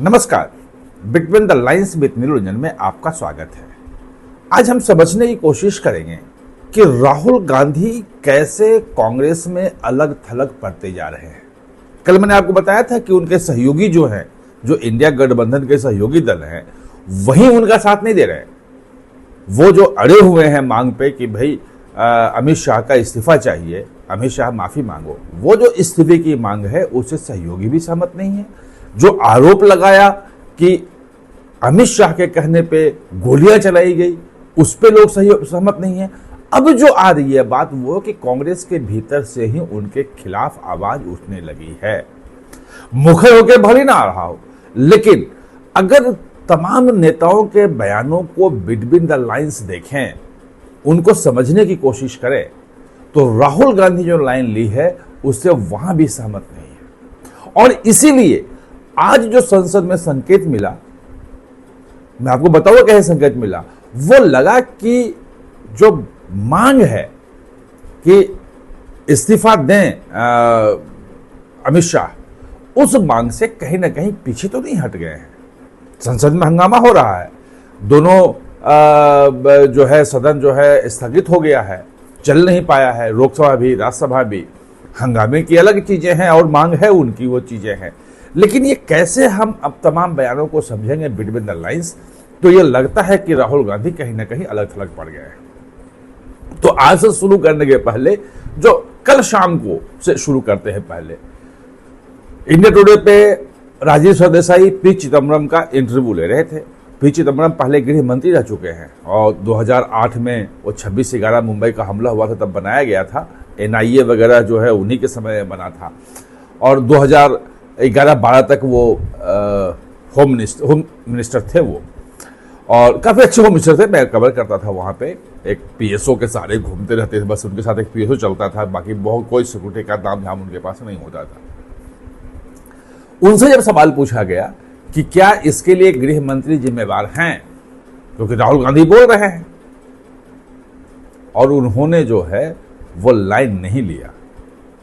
नमस्कार, between the lines with नीलरंजन में आपका स्वागत है। आज हम समझने की कोशिश करेंगे कि राहुल गांधी कैसे कांग्रेस में अलग थलग पड़ते जा रहे हैं। कल मैंने आपको बताया था कि उनके सहयोगी जो हैं, जो इंडिया गठबंधन के सहयोगी दल हैं, वही उनका साथ नहीं दे रहे हैं। वो जो अड़े हुए हैं मांग पे कि भाई अमित शाह का इस्तीफा चाहिए, अमित शाह माफी मांगो, वो जो इस्तीफे की मांग है उससे सहयोगी भी सहमत नहीं है। जो आरोप लगाया कि अमित शाह के कहने पे गोलियां चलाई गई, उस पे लोग सहमत नहीं है। अब जो आ रही है बात वो कि कांग्रेस के भीतर से ही उनके खिलाफ आवाज उठने लगी है। मुखर होकर भले ना आ रहा हो, लेकिन अगर तमाम नेताओं के बयानों को बिटवीन द लाइन्स देखें, उनको समझने की कोशिश करें, तो राहुल गांधी जो लाइन ली है उससे वहां भी सहमत नहीं है। और इसीलिए आज जो संसद में संकेत मिला, मैं आपको बताऊंगा कैसे संकेत मिला। वो लगा कि जो मांग है कि इस्तीफा दें अमित शाह, उस मांग से कहीं ना कहीं पीछे तो नहीं हट गए हैं। संसद में हंगामा हो रहा है, दोनों जो है सदन जो है स्थगित हो गया है, चल नहीं पाया है, लोकसभा भी राज्यसभा भी। हंगामे की अलग चीजें हैं और मांग है उनकी, वो चीजें हैं। लेकिन ये कैसे हम अब तमाम बयानों को समझेंगे बिटवीन द लाइन्स, तो ये लगता है कि राहुल गांधी कहीं ना कहीं अलग थलग पड़ गए हैं। तो आज से शुरू करने के पहले, जो कल शाम को से शुरू करते हैं, पहले इंडिया टुडे पे राजीव सरदेसाई पी चिदम्बरम का इंटरव्यू ले रहे थे। पी चिदम्बरम पहले गृह मंत्री रह चुके हैं और 2008 में वो 26/11 मुंबई का हमला हुआ था तब बनाया गया था। NIA वगैरह जो है उन्हीं के समय में बना था और 2011-12 तक वो होम मिनिस्टर थे वो, और काफ़ी अच्छे होम मिनिस्टर थे। मैं कवर करता था वहाँ पे, एक PSO के सारे घूमते रहते थे, बस उनके साथ एक PSO चलता था, बाकी बहुत कोई सिक्योरिटी का नाम झाम उनके पास नहीं होता था। उनसे जब सवाल पूछा गया कि क्या इसके लिए गृह मंत्री जिम्मेवार हैं, क्योंकि राहुल गांधी बोल रहे हैं, और उन्होंने जो है वो लाइन नहीं लिया।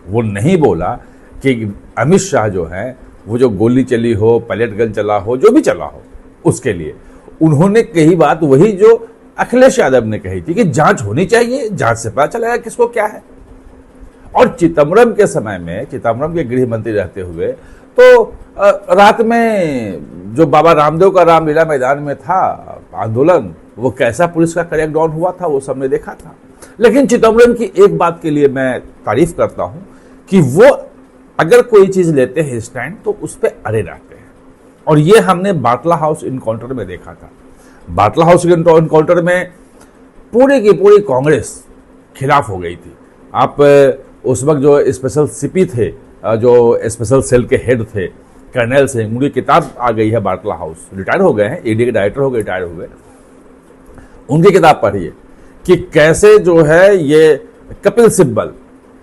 वो नहीं बोला कि अमित शाह जो है वो जो गोली चली हो, पैलेट गन चला हो, जो भी चला हो, उसके लिए उन्होंने कही बात वही जो अखिलेश यादव ने कही थी कि जांच होनी चाहिए, जांच से पता चलेगा किसको क्या है। और चिदम्बरम के समय में, चिदम्बरम के गृह मंत्री रहते हुए, तो रात में जो बाबा रामदेव का रामलीला मैदान में था आंदोलन, वो कैसा पुलिस का क्रैक डाउन हुआ था वो सबने देखा था। लेकिन चिदम्बरम की एक बात के लिए मैं तारीफ करता हूं कि वो अगर कोई चीज लेते हैं स्टैंड तो उस पर अड़े रहते हैं। और ये हमने बाटला हाउस इनकाउंटर में देखा था। बाटला हाउस इनकाउंटर में पूरी की पूरी कांग्रेस खिलाफ हो गई थी। आप उस वक्त जो स्पेशल CP थे, जो स्पेशल सेल के हेड थे, कर्नल सिंह, उनकी किताब आ गई है बाटला हाउस, रिटायर हो गए हैं, ED के डायरेक्टर हो गए, रिटायर हो गए। उनकी किताब पढ़िए कि कैसे जो है ये कपिल सिब्बल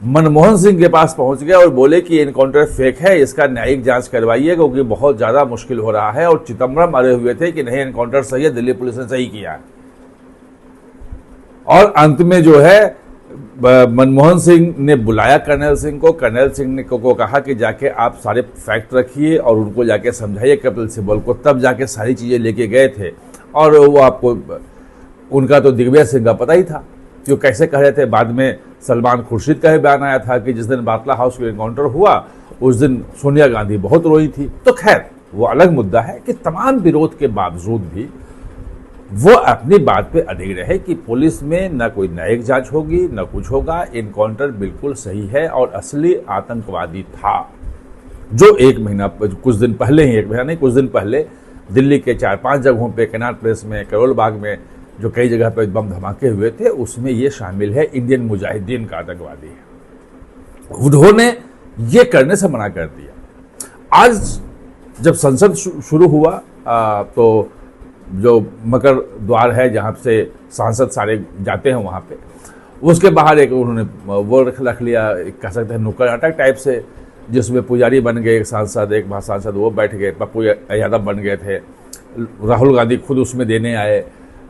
मनमोहन सिंह के पास पहुंच गए और बोले कि एनकाउंटर फेक है, इसका न्यायिक जांच करवाइए क्योंकि बहुत ज्यादा मुश्किल हो रहा है। और चिदम्बरम अड़े हुए थे कि नहीं, एनकाउंटर सही है, दिल्ली पुलिस ने सही किया है। और अंत में जो है मनमोहन सिंह ने बुलाया कर्नल सिंह को, कर्नल सिंह ने को कहा कि जाके आप सारे फैक्ट रखिए और उनको जाके समझाइए कपिल सिब्बल को, तब जाके सारी चीजें लेके गए थे। और वो आपको उनका तो दिग्विजय सिंह का पता ही था जो कैसे कह रहे थे। बाद में सलमान खुर्शीद का भी बयान आया था कि जिस दिन बाटला हाउस में एनकाउंटर हुआ उस दिन सोनिया गांधी बहुत रोई थी। तो खैर वो अलग मुद्दा है कि तमाम विरोध के बावजूद भी वो अपनी बात पे अड़े रहे कि पुलिस में न कोई न्यायिक जांच होगी न कुछ होगा, एनकाउंटर बिल्कुल सही है और असली आतंकवादी था। जो एक महीना, कुछ दिन पहले ही, एक महीना नहीं, कुछ दिन पहले दिल्ली के 4-5 जगहों पे, कनॉट प्लेस में, करोल बाग में जो कई जगह पे बम धमाके हुए थे, उसमें ये शामिल है, इंडियन मुजाहिदीन का आतंकवादी है। उन्होंने ये करने से मना कर दिया। आज जब संसद शुरू हुआ तो जो मकर द्वार है जहाँ से सांसद सारे जाते हैं वहाँ पे, उसके बाहर एक उन्होंने वो रख लिया, कह सकते हैं नुक्कड़ नाटक टाइप से, जिसमें पुजारी बन गए एक सांसद, एक महासांसद वो बैठ गए, पप्पू यादव बन गए थे, राहुल गांधी खुद उसमें देने आए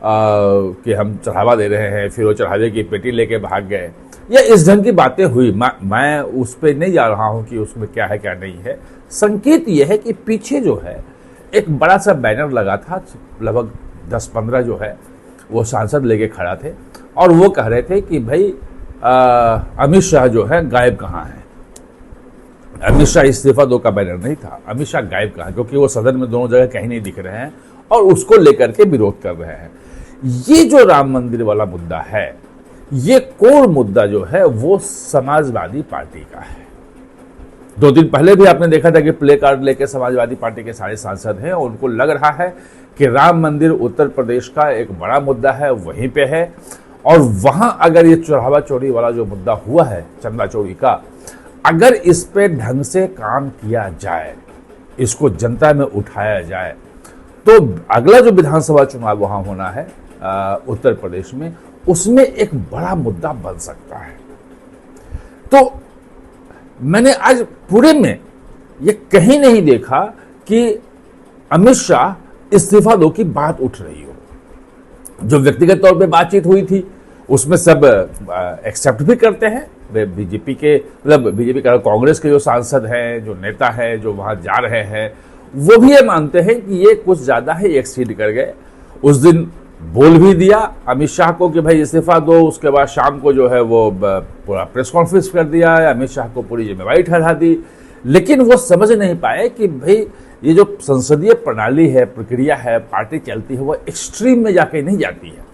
कि हम चढ़ावा दे रहे हैं, फिर वो चढ़ावे की पेटी लेके भाग गए। या इस ढंग की बातें हुई। मैं उस पर नहीं जा रहा हूं कि उसमें क्या है क्या नहीं है। संकेत यह है कि पीछे जो है एक बड़ा सा बैनर लगा था, लगभग 10-15 जो है वो सांसद लेके खड़ा थे और वो कह रहे थे कि भाई अमित शाह जो है गायब कहाँ है। अमित शाह इस्तीफा दो का बैनर नहीं था, अमित शाह गायब कहाँ है, क्योंकि वो सदन में दोनों जगह कहीं नहीं दिख रहे हैं और उसको लेकर के विरोध कर रहे हैं। ये जो राम मंदिर वाला मुद्दा है, ये कोर मुद्दा जो है वो समाजवादी पार्टी का है। 2 दिन पहले भी आपने देखा था कि प्ले कार्ड लेके समाजवादी पार्टी के सारे सांसद हैं और उनको लग रहा है कि राम मंदिर उत्तर प्रदेश का एक बड़ा मुद्दा है, वहीं पे है और वहां अगर ये चढ़ावा चोरी वाला जो मुद्दा हुआ है, चंदा चोरी का, अगर इस पे ढंग से काम किया जाए, इसको जनता में उठाया जाए, तो अगला जो विधानसभा चुनाव वहां होना है उत्तर प्रदेश में, उसमें एक बड़ा मुद्दा बन सकता है। तो मैंने आज पूरे में ये कहीं नहीं देखा कि अमित शाह इस्तीफा दो की बात उठ रही हो। जो व्यक्तिगत तौर पे बातचीत हुई थी उसमें सब एक्सेप्ट भी करते हैं, बीजेपी के मतलब बीजेपी का कांग्रेस के जो सांसद हैं, जो नेता हैं, जो वहां जा रहे हैं, वो भी ये मानते हैं कि ये कुछ ज्यादा ही एक्सीड कर गए। उस दिन बोल भी दिया अमित शाह को कि भाई इस्तीफा दो, उसके बाद शाम को जो है वो पूरा प्रेस कॉन्फ्रेंस कर दिया, अमित शाह को पूरी जिम्मेवारी ठहरा दी। लेकिन वो समझ नहीं पाए कि भाई ये जो संसदीय प्रणाली है, प्रक्रिया है, पार्टी चलती है, वो एक्सट्रीम में जाके नहीं जाती है।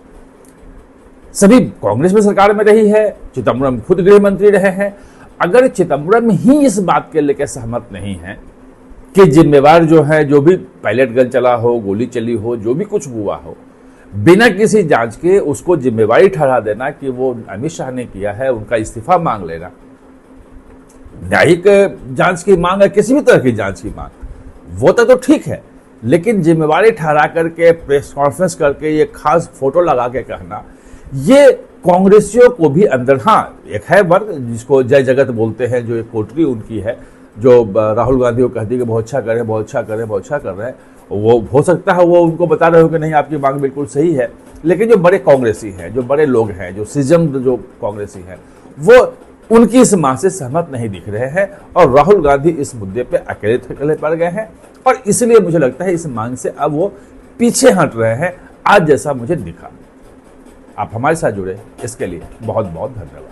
सभी कांग्रेस में सरकार में रही है, चिदम्बरम खुद गृह मंत्री रहे हैं। अगर चिदम्बरम ही इस बात के लेकर सहमत नहीं है कि जिम्मेवार जो है, जो भी पायलट गन चला हो, गोली चली हो, जो भी कुछ हुआ हो, बिना किसी जांच के उसको जिम्मेवारी ठहरा देना कि वो अमित शाह ने किया है, उनका इस्तीफा मांग लेना, न्यायिक जांच की मांग है, किसी भी तरह की जांच की मांग, वो तो ठीक है। लेकिन जिम्मेवारी ठहरा करके प्रेस कॉन्फ्रेंस करके ये खास फोटो लगा के कहना, ये कांग्रेसियों को भी अंदर, हाँ एक है वर्ग जिसको जय जगत बोलते हैं, जो एक कोटरी उनकी है, जो राहुल गांधी को कहती है कि बहुत अच्छा कर रहे हैं, बहुत अच्छा कर रहे हैं, बहुत अच्छा कर रहे हैं। वो हो सकता है वो उनको बता रहे हो कि नहीं आपकी मांग बिल्कुल सही है, लेकिन जो बड़े कांग्रेसी हैं, जो बड़े लोग हैं, जो सिजम्ड जो कांग्रेसी हैं, वो उनकी इस मांग से सहमत नहीं दिख रहे हैं और राहुल गांधी इस मुद्दे पे अकेले पड़ गए हैं और इसलिए मुझे लगता है इस मांग से अब वो पीछे हट रहे हैं, आज जैसा मुझे दिखा। आप हमारे साथ जुड़े इसके लिए बहुत बहुत धन्यवाद।